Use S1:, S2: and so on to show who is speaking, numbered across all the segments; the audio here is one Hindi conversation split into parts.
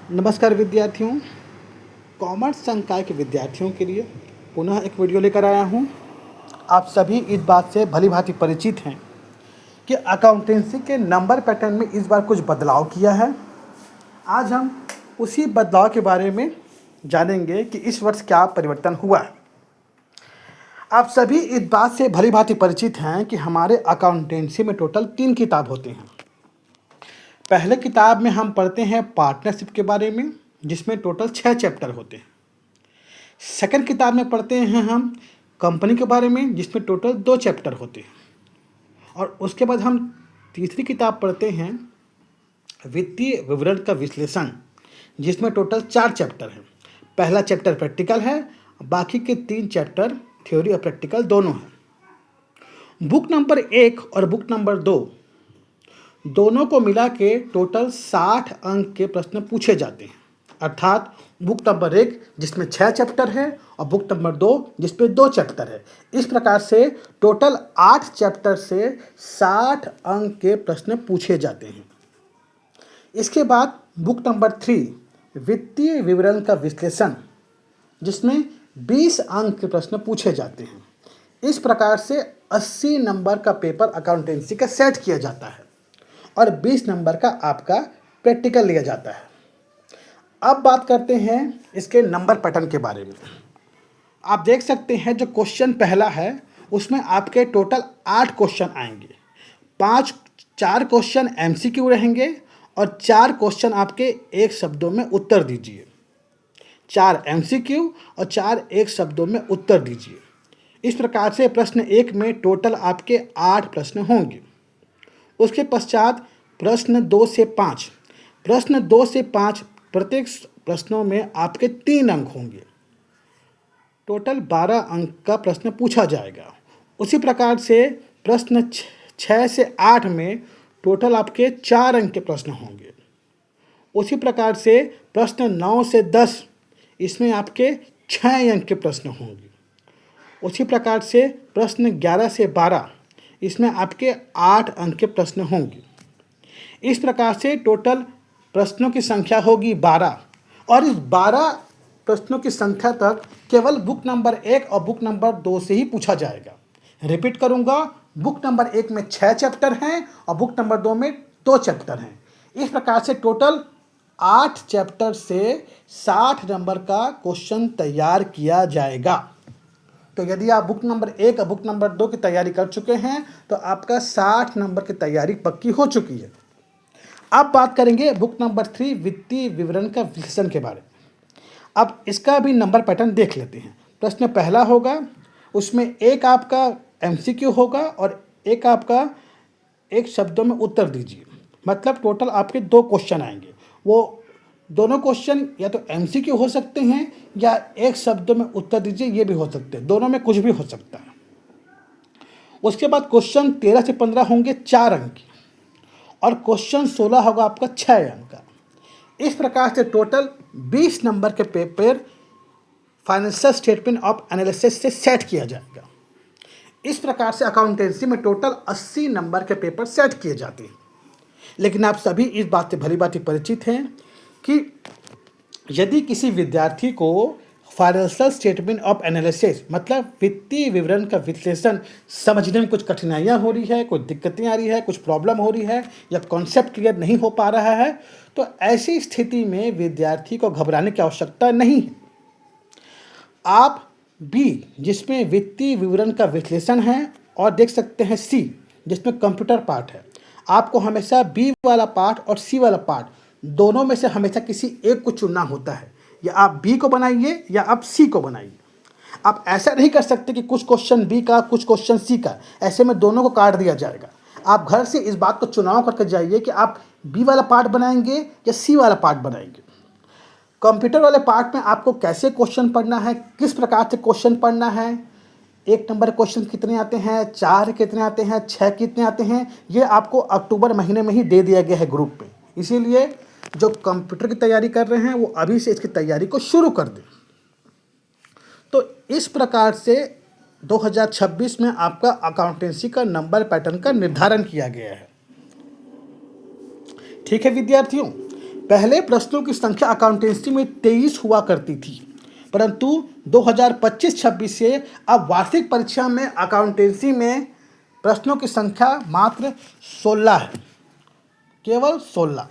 S1: नमस्कार विद्यार्थियों। कॉमर्स संकाय के विद्यार्थियों के लिए पुनः एक वीडियो लेकर आया हूं। आप सभी इस बात से भलीभांति परिचित हैं कि अकाउंटेंसी के नंबर पैटर्न में इस बार कुछ बदलाव किया है। आज हम उसी बदलाव के बारे में जानेंगे कि इस वर्ष क्या परिवर्तन हुआ है। आप सभी इस बात से भलीभांति परिचित हैं कि हमारे अकाउंटेंसी में टोटल 3 किताब होते हैं। पहले किताब में हम पढ़ते हैं पार्टनरशिप के बारे में, जिसमें टोटल 6 चैप्टर होते हैं। सेकंड किताब में पढ़ते हैं हम कंपनी के बारे में, जिसमें टोटल 2 चैप्टर होते हैं। और उसके बाद हम तीसरी किताब पढ़ते हैं वित्तीय विवरण का विश्लेषण, जिसमें टोटल 4 चैप्टर हैं। पहला चैप्टर प्रैक्टिकल है, बाकी के 3 चैप्टर थ्योरी और प्रैक्टिकल दोनों हैं। बुक नंबर 1 और बुक नंबर 2 दोनों को मिला के टोटल 60 अंक के प्रश्न पूछे जाते हैं। अर्थात बुक नंबर 1 जिसमें 6 चैप्टर है और बुक नंबर 2 जिसमें 2 चैप्टर है। इस प्रकार से टोटल 8 चैप्टर से 60 अंक के प्रश्न पूछे जाते हैं। इसके बाद बुक नंबर 3 वित्तीय विवरण का विश्लेषण, जिसमें 20 अंक के प्रश्न पूछे जाते हैं। इस प्रकार से 80 नंबर का पेपर अकाउंटेंसी का सेट किया जाता है और 20 नंबर का आपका प्रैक्टिकल लिया जाता है। अब बात करते हैं इसके नंबर पैटर्न के बारे में। आप देख सकते हैं जो क्वेश्चन पहला है उसमें आपके टोटल 8 क्वेश्चन आएंगे। 4 क्वेश्चन एमसीक्यू रहेंगे और 4 क्वेश्चन आपके एक शब्दों में उत्तर दीजिए। 4 एमसीक्यू और 4 एक शब्दों में उत्तर दीजिए। इस प्रकार से प्रश्न 1 में टोटल आपके 8 प्रश्न होंगे। उसके पश्चात प्रश्न 2 से 5 प्रत्येक प्रश्नों में आपके 3 अंक होंगे। टोटल 12 अंक का प्रश्न पूछा जाएगा। उसी प्रकार से प्रश्न 6 से 8 में टोटल आपके 4 अंक के प्रश्न होंगे। उसी प्रकार से प्रश्न 9 से 10 इसमें आपके 6 अंक के प्रश्न होंगे। उसी प्रकार से प्रश्न 11 से 12 इसमें आपके 8 अंक के प्रश्न होंगे। इस प्रकार से टोटल प्रश्नों की संख्या होगी 12 और इस 12 प्रश्नों की संख्या तक केवल बुक नंबर 1 और बुक नंबर 2 से ही पूछा जाएगा। रिपीट करूंगा, बुक नंबर 1 में 6 चैप्टर हैं और बुक नंबर 2 में 2 चैप्टर हैं। इस प्रकार से टोटल 8 चैप्टर से 60 नंबर का क्वेश्चन तैयार किया जाएगा। तो यदि आप बुक नंबर 1 और बुक नंबर 2 की तैयारी कर चुके हैं तो आपका 60 नंबर की तैयारी पक्की हो चुकी है। अब बात करेंगे बुक नंबर 3 वित्तीय विवरण का विश्लेषण के बारे में। अब इसका भी नंबर पैटर्न देख लेते हैं। प्रश्न पहला होगा, उसमें एक आपका एमसीक्यू होगा और एक आपका एक शब्दों में उत्तर दीजिए। मतलब टोटल आपके 2 क्वेश्चन आएंगे। वो दोनों क्वेश्चन या तो एमसीक्यू हो सकते हैं या एक शब्द में उत्तर दीजिए, ये भी हो सकते हैं। दोनों में कुछ भी हो सकता है। उसके बाद क्वेश्चन 13 से 15 होंगे 4 अंक की और क्वेश्चन 16 होगा आपका 6 अंक का। इस प्रकार से टोटल 20 नंबर के paper financial statement of analysis से सेट किया जाएगा। इस प्रकार से अकाउंटेंसी में टोटल 80 नंबर के पेपर सेट किए जाते हैं। लेकिन आप सभी इस बात से भलीभांति परिचित हैं कि यदि किसी विद्यार्थी को फाइनेंशियल स्टेटमेंट ऑफ एनालिसिस मतलब वित्तीय विवरण का विश्लेषण समझने में कुछ कठिनाइयाँ हो रही है, कोई दिक्कतें आ रही है, कुछ प्रॉब्लम हो रही है या कॉन्सेप्ट क्लियर नहीं हो पा रहा है, तो ऐसी स्थिति में विद्यार्थी को घबराने की आवश्यकता नहीं है। आप बी जिसमें वित्तीय विवरण का विश्लेषण है और देख सकते हैं सी जिसमें कंप्यूटर पार्ट है, आपको हमेशा बी वाला पार्ट और सी वाला पार्ट दोनों में से हमेशा किसी एक को चुनना होता है। या आप बी को बनाइए या आप सी को बनाइए। आप ऐसा नहीं कर सकते कि कुछ क्वेश्चन बी का कुछ क्वेश्चन सी का, ऐसे में दोनों को काट दिया जाएगा। आप घर से इस बात को चुनाव करके जाइए कि आप बी वाला पार्ट बनाएंगे या सी वाला पार्ट बनाएंगे। कंप्यूटर वाले पार्ट में आपको कैसे क्वेश्चन पढ़ना है, किस प्रकार से क्वेश्चन पढ़ना है, 1 नंबर क्वेश्चन कितने आते हैं, 4 कितने आते हैं, 6 कितने आते हैं, ये आपको अक्टूबर महीने में ही दे दिया गया है ग्रुप में। इसीलिए जो कंप्यूटर की तैयारी कर रहे हैं वो अभी से इसकी तैयारी को शुरू कर दें। तो इस प्रकार से 2026 में आपका अकाउंटेंसी का नंबर पैटर्न का निर्धारण किया गया है। ठीक है विद्यार्थियों, पहले प्रश्नों की संख्या अकाउंटेंसी में 23 हुआ करती थी, परंतु 2025-26 से अब वार्षिक परीक्षा में अकाउंटेंसी में प्रश्नों की संख्या मात्र 16 है, केवल 16।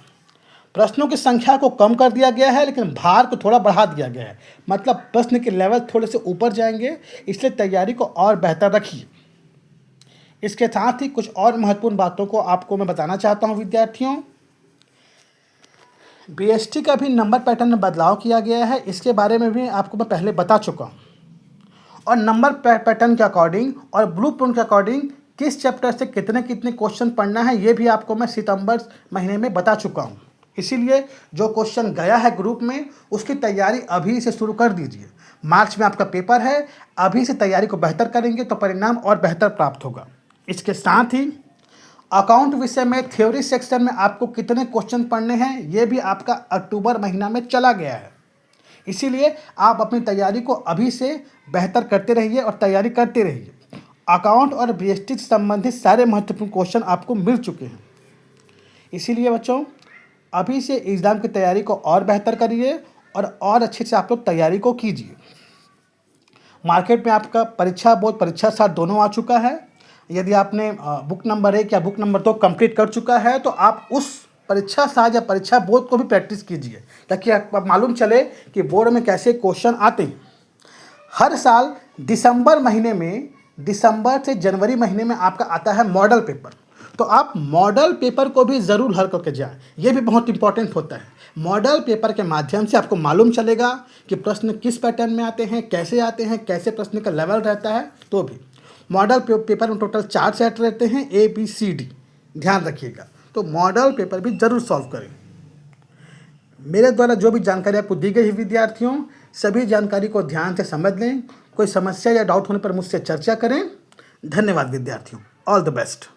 S1: प्रश्नों की संख्या को कम कर दिया गया है, लेकिन भार को थोड़ा बढ़ा दिया गया है, मतलब प्रश्न के लेवल थोड़े से ऊपर जाएंगे, इसलिए तैयारी को और बेहतर रखिए। इसके साथ ही कुछ और महत्वपूर्ण बातों को आपको मैं बताना चाहता हूं विद्यार्थियों। बीएसटी का भी नंबर पैटर्न में बदलाव किया गया है, इसके बारे में भी आपको मैं पहले बता चुका हूँ। और नंबर पैटर्न के अकॉर्डिंग और ब्लूप्रिंट के अकॉर्डिंग किस चैप्टर से कितने कितने क्वेश्चन पढ़ना है, ये भी आपको मैं सितंबर महीने में बता चुका हूँ। इसीलिए जो क्वेश्चन गया है ग्रुप में, उसकी तैयारी अभी से शुरू कर दीजिए। मार्च में आपका पेपर है, अभी से तैयारी को बेहतर करेंगे तो परिणाम और बेहतर प्राप्त होगा। इसके साथ ही अकाउंट विषय में थ्योरी सेक्शन में आपको कितने क्वेश्चन पढ़ने हैं, ये भी आपका अक्टूबर महीना में चला गया है। इसीलिए आप अपनी तैयारी को अभी से बेहतर करते रहिए और तैयारी करते रहिए। अकाउंट और बीएसटी से संबंधित सारे महत्वपूर्ण क्वेश्चन आपको मिल चुके हैं। इसीलिए बच्चों, अभी से एग्ज़ाम की तैयारी को और बेहतर करिए और अच्छे से आप लोग तैयारी को कीजिए। मार्केट में आपका परीक्षा बोर्ड परीक्षा साथ दोनों आ चुका है। यदि आपने बुक नंबर 1 या बुक नंबर 2 कंप्लीट कर चुका है, तो आप उस परीक्षा साथ या परीक्षा बोर्ड को भी प्रैक्टिस कीजिए, ताकि आपको मालूम चले कि बोर्ड में कैसे क्वेश्चन आते हैं। हर साल दिसंबर से जनवरी महीने में आपका आता है मॉडल पेपर, तो आप मॉडल पेपर को भी ज़रूर हल करके जाएं। ये भी बहुत इंपॉर्टेंट होता है। मॉडल पेपर के माध्यम से आपको मालूम चलेगा कि प्रश्न किस पैटर्न में आते हैं, कैसे प्रश्न का लेवल रहता है। तो भी मॉडल पेपर में टोटल 4 सेट रहते हैं, ABCD, ध्यान रखिएगा। तो मॉडल पेपर भी ज़रूर सॉल्व करें। मेरे द्वारा जो भी जानकारी आपको दी गई है विद्यार्थियों, सभी जानकारी को ध्यान से समझ लें। कोई समस्या या डाउट होने पर मुझसे चर्चा करें। धन्यवाद विद्यार्थियों, ऑल द बेस्ट।